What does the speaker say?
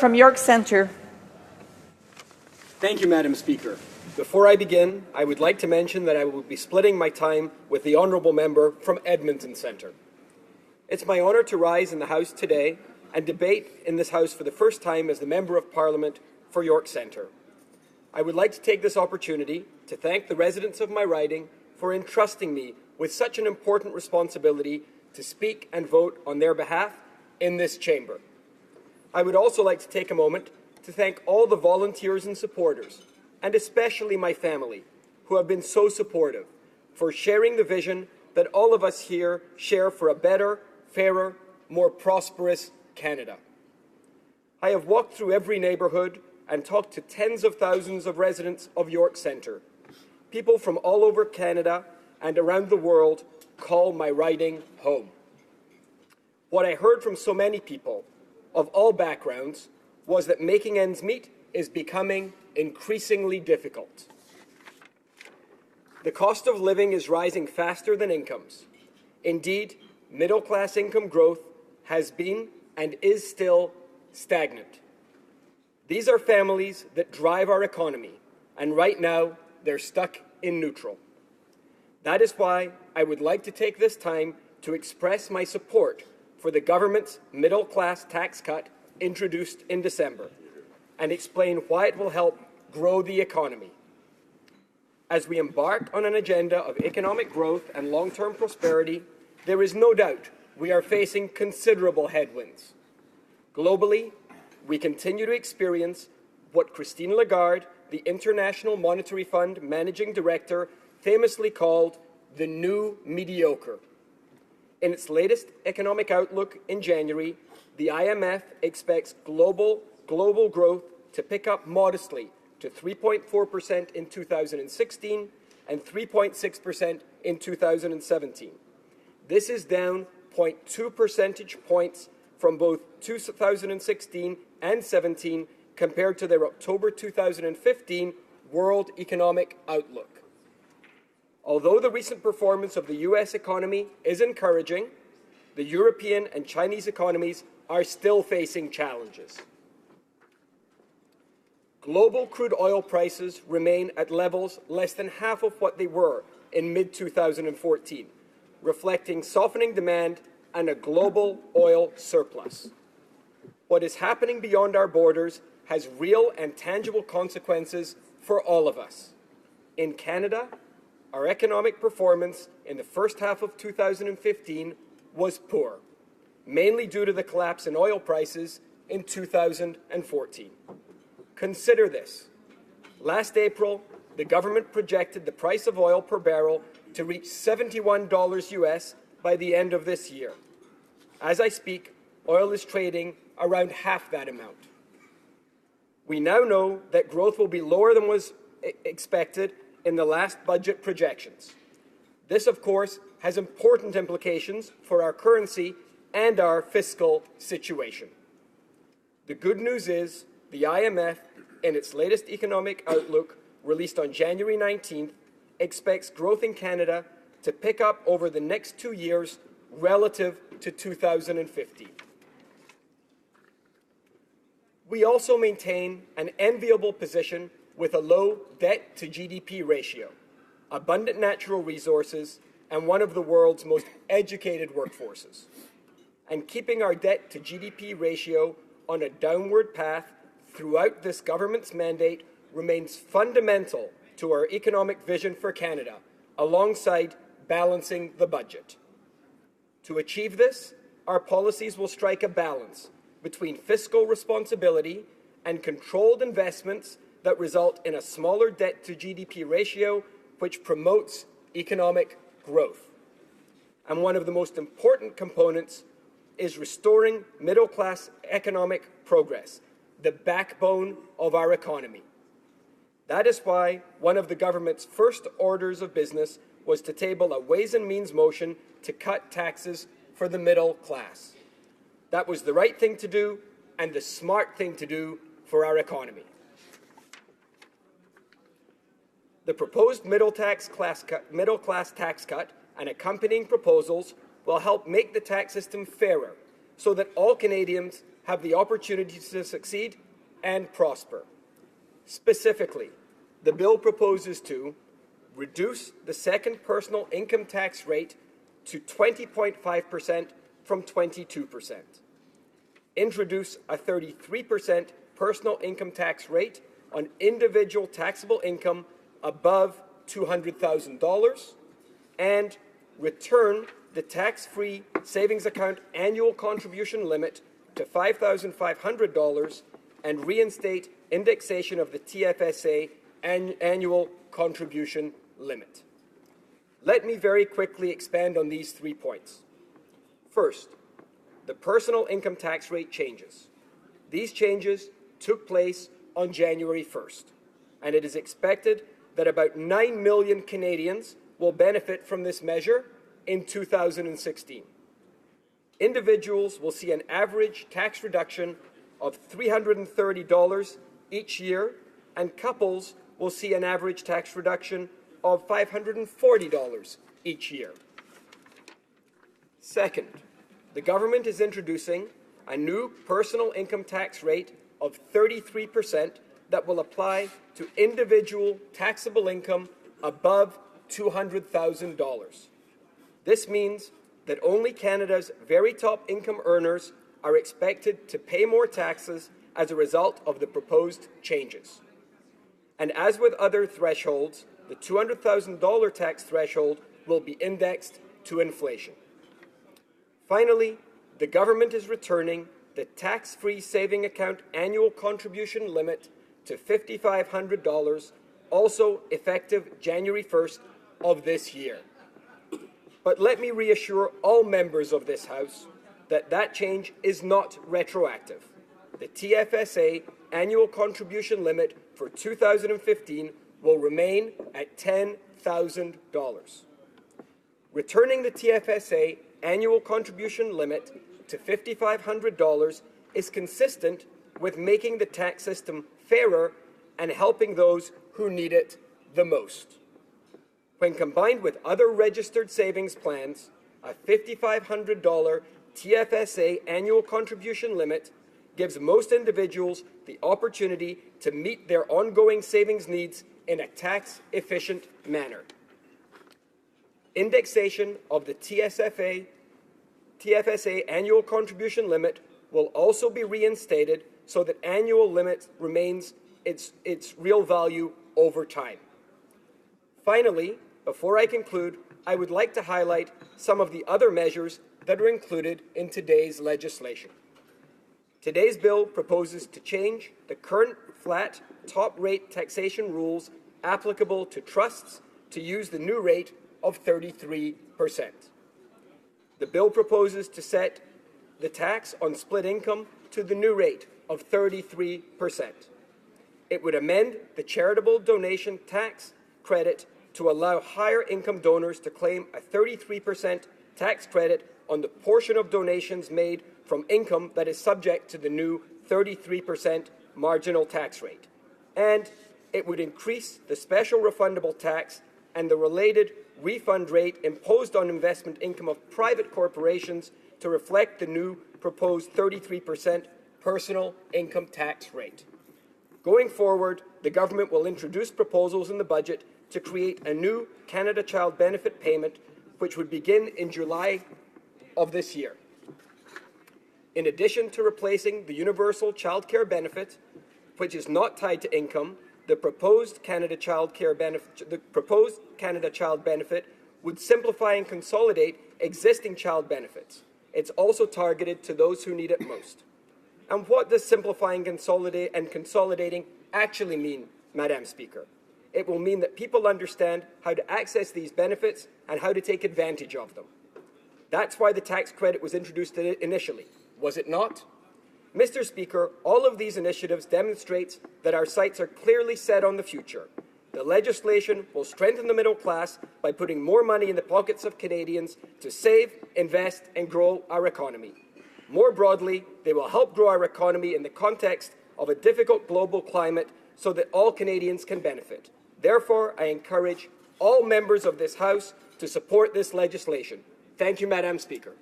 From York Centre. Thank you, Madam Speaker. Before I begin, I would like to mention that I will be splitting my time with the Honourable Member from Edmonton Centre. It's my honour to rise in the House today and debate in this House for the first time as the Member of Parliament for York Centre. I would like to take this opportunity to thank the residents of my riding for entrusting me with such an important responsibility to speak and vote on their behalf in this chamber. I would also like to take a moment to thank all the volunteers and supporters, and especially my family, who have been so supportive, for sharing the vision that all of us here share for a better, fairer, more prosperous Canada. I have walked through every neighbourhood and talked to tens of thousands of residents of York Centre. People from all over Canada and around the world call my riding home. What I heard from so many people of all backgrounds was that making ends meet is becoming increasingly difficult. The cost of living is rising faster than incomes. Indeed, middle-class income growth has been and is still stagnant. These are families that drive our economy, and right now they're stuck in neutral. That is why I would like to take this time to express my support for the government's middle-class tax cut introduced in December, and explain why it will help grow the economy. As we embark on an agenda of economic growth and long-term prosperity, there is no doubt we are facing considerable headwinds. Globally, we continue to experience what Christine Lagarde, the International Monetary Fund Managing Director, famously called the new mediocre. In its latest economic outlook in January, the IMF expects global growth to pick up modestly to 3.4% in 2016 and 3.6% in 2017. This is down 0.2 percentage points from both 2016 and 17 compared to their October 2015 World Economic Outlook. Although the recent performance of the US economy is encouraging, the European and Chinese economies are still facing challenges. Global crude oil prices remain at levels less than half of what they were in mid-2014, reflecting softening demand and a global oil surplus. What is happening beyond our borders has real and tangible consequences for all of us. In Canada, our economic performance in the first half of 2015 was poor, mainly due to the collapse in oil prices in 2014. Consider this. Last April, the government projected the price of oil per barrel to reach $71 US by the end of this year. As I speak, oil is trading around half that amount. We now know that growth will be lower than was expected in the last budget projections. This, of course, has important implications for our currency and our fiscal situation. The good news is the IMF, in its latest economic outlook released on January 19th, expects growth in Canada to pick up over the next 2 years relative to 2015. We also maintain an enviable position with a low debt-to-GDP ratio, abundant natural resources, and one of the world's most educated workforces. And keeping our debt-to-GDP ratio on a downward path throughout this government's mandate remains fundamental to our economic vision for Canada, alongside balancing the budget. To achieve this, our policies will strike a balance between fiscal responsibility and controlled investments that result in a smaller debt-to-GDP ratio, which promotes economic growth. And one of the most important components is restoring middle-class economic progress, the backbone of our economy. That is why one of the government's first orders of business was to table a Ways and Means motion to cut taxes for the middle class. That was the right thing to do and the smart thing to do for our economy. The proposed middle class tax cut and accompanying proposals will help make the tax system fairer so that all Canadians have the opportunity to succeed and prosper. Specifically, the bill proposes to reduce the second personal income tax rate to 20.5% from 22%, introduce a 33% personal income tax rate on individual taxable income above $200,000, and return the tax-free savings account annual contribution limit to $5,500 and reinstate indexation of the TFSA annual contribution limit. Let me very quickly expand on these 3 points. First, the personal income tax rate changes. These changes took place on January 1st, and it is expected that about 9 million Canadians will benefit from this measure in 2016. Individuals will see an average tax reduction of $330 each year, and couples will see an average tax reduction of $540 each year. Second, the government is introducing a new personal income tax rate of 33% that will apply to individual taxable income above $200,000. This means that only Canada's very top income earners are expected to pay more taxes as a result of the proposed changes. And as with other thresholds, the $200,000 tax threshold will be indexed to inflation. Finally, the government is returning the tax-free saving account annual contribution limit to $5,500, also effective January 1st of this year. But let me reassure all members of this House that that change is not retroactive. The TFSA annual contribution limit for 2015 will remain at $10,000. Returning the TFSA annual contribution limit to $5,500 is consistent with making the tax system fairer and helping those who need it the most. When combined with other registered savings plans, a $5,500 TFSA annual contribution limit gives most individuals the opportunity to meet their ongoing savings needs in a tax-efficient manner. Indexation of the TFSA annual contribution limit will also be reinstated so that annual limit remains its real value over time. Finally, before I conclude, I would like to highlight some of the other measures that are included in today's legislation. Today's bill proposes to change the current flat top rate taxation rules applicable to trusts to use the new rate of 33%. The bill proposes to set the tax on split income to the new rate of 33%. It would amend the charitable donation tax credit to allow higher income donors to claim a 33% tax credit on the portion of donations made from income that is subject to the new 33% marginal tax rate. And it would increase the special refundable tax and the related refund rate imposed on investment income of private corporations to reflect the new proposed 33% personal income tax rate. Going forward, the government will introduce proposals in the budget to create a new Canada Child Benefit payment, which would begin in July of this year. In addition to replacing the universal child care benefit, which is not tied to income, the proposed Canada Child Benefit would simplify and consolidate existing child benefits. It's also targeted to those who need it most. And what does simplifying and consolidating actually mean, Madam Speaker? It will mean that people understand how to access these benefits and how to take advantage of them. That's why the tax credit was introduced initially, was it not? Mr. Speaker, all of these initiatives demonstrate that our sights are clearly set on the future. The legislation will strengthen the middle class by putting more money in the pockets of Canadians to save, invest, and grow our economy. More broadly, they will help grow our economy in the context of a difficult global climate so that all Canadians can benefit. Therefore, I encourage all members of this House to support this legislation. Thank you, Madam Speaker.